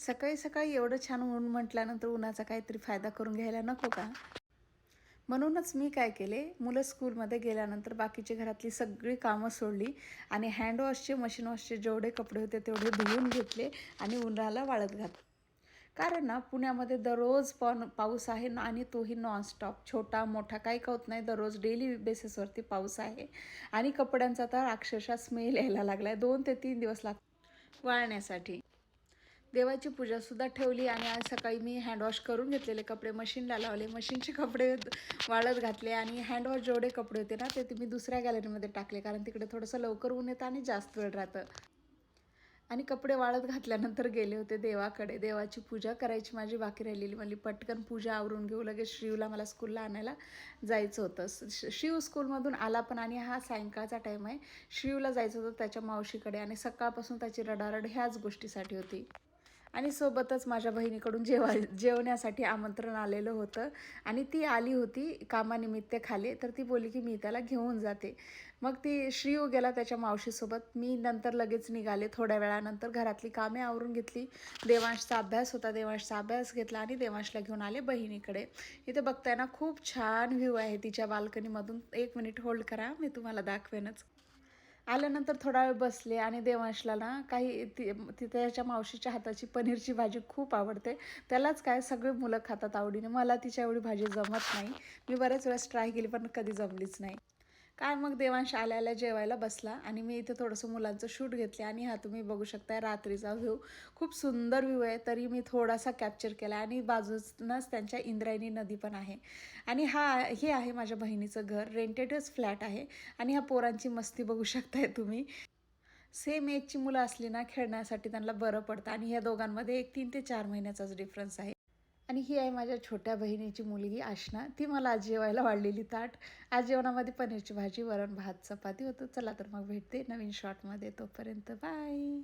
सकाळी सकाळी एवढं छान ऊन म्हटल्यानंतर उन्हाचा काहीतरी फायदा करून घ्यायला नको का? म्हणूनच मी काय केले, मुलं स्कूलमध्ये गेल्यानंतर बाकीची घरातली सगळी कामं सोडली आणि हँडवॉशचे, मशीन वॉशचे जेवढे कपडे होते तेवढे धुवून घेतले आणि उन्हाळ्याला वाळत घातले. कारण ना पुण्यामध्ये दररोज पाऊस आहे ना आणि तोही नॉनस्टॉप. छोटा मोठा काही कळत नाही, दररोज डेली बेसिसवरती पाऊस आहे आणि कपड्यांचा तर अक्षरशः स्मेल यायला लागला आहे. 2 ते 3 दिवस लागतात वाळण्यासाठी. देवाची पूजासुद्धा ठेवली आणि आज सकाळी मी हँडवॉश करून घेतलेले कपडे मशीनला लावले. मशीनचे कपडे वाळत घातले आणि हँडवॉश जेवढे कपडे होते ना ते मी दुसऱ्या गॅलरीमध्ये टाकले, कारण तिकडे थोडंसं लवकर ऊन येतं आणि जास्त वेळ राहतं. आणि कपडे वाळत घातल्यानंतर गेले होते देवाकडे. देवाची पूजा करायची माझी बाकी राहिलेली. म्हणली पटकन पूजा आवरून घेऊ, लगेच श्रीवला मला स्कूलला आणायला जायचं होतं. शिव स्कूलमधून आला पण आणि हा सायंकाळचा टाईम आहे. श्रीवला जायचं होतं त्याच्या मावशीकडे आणि सकाळपासून त्याची रडारड ह्याच गोष्टीसाठी होती. आणि सोबतच माझ्या बहिणीकडून जेवण्यासाठी आमंत्रण आलेलं होतं आणि ती आली होती कामानिमित्त खाली, तर ती बोलली की मी त्याला घेऊन जाते. मग ती श्रीयू गेला त्याच्या मावशीसोबत. मी नंतर लगेच निघाले. थोड्या वेळानंतर घरातली कामे आवरून घेतली. देवांशचा अभ्यास होता, देवांशचा अभ्यास घेतला आणि देवांशला घेऊन आले बहिणीकडे. इथे बघताय ना खूप छान व्ह्यू आहे तिच्या बाल्कनीमधून. 1 मिनिट होल्ड करा, मी तुम्हाला दाखवेनच. आल्यानंतर थोडा वेळ बसले आणि देवांशला ना काही ती त्याच्या मावशीच्या हाताची पनीरची भाजी खूप आवडते. त्यालाच काय सगळे मुलं खातात आवडीने. मला तिच्या एवढी भाजी जमत नाही. मी बऱ्याच वेळेस ट्राय केली पण कधी जमलीच नाही. काय मग देवांश आल्या जेवायला बसला आणि मी इथे थोडंसं मुलांचं शूट घेतले आणि हा तुम्ही बघू शकता रात्रीचा व्ह्यू. खूप सुंदर व्ह्यू आहे, तरी मी थोडासा कॅप्चर केला आणि बाजूनच त्यांच्या इंद्रायणी नदी पण आहे. आणि हे आहे माझ्या बहिणीचं घर. रेंटेडच फ्लॅट आहे आणि ह्या पोरांची मस्ती बघू शकताय तुम्ही. सेम एजची मुलं असली ना खेळण्यासाठी त्यांना बरं पडतं आणि ह्या दोघांमध्ये एक 3 ते 4 महिन्याचाच डिफरन्स आहे. आणि ही आहे माझ्या छोट्या बहिणीची मुलगी आशना. ती मला आज जेवायला वाढलेली ताट. आज जेवणामध्ये पनीरची भाजी, वरण, भात, चपाती होतं. चला तर मग भेटते नवीन शॉर्टमध्ये. तोपर्यंत बाय.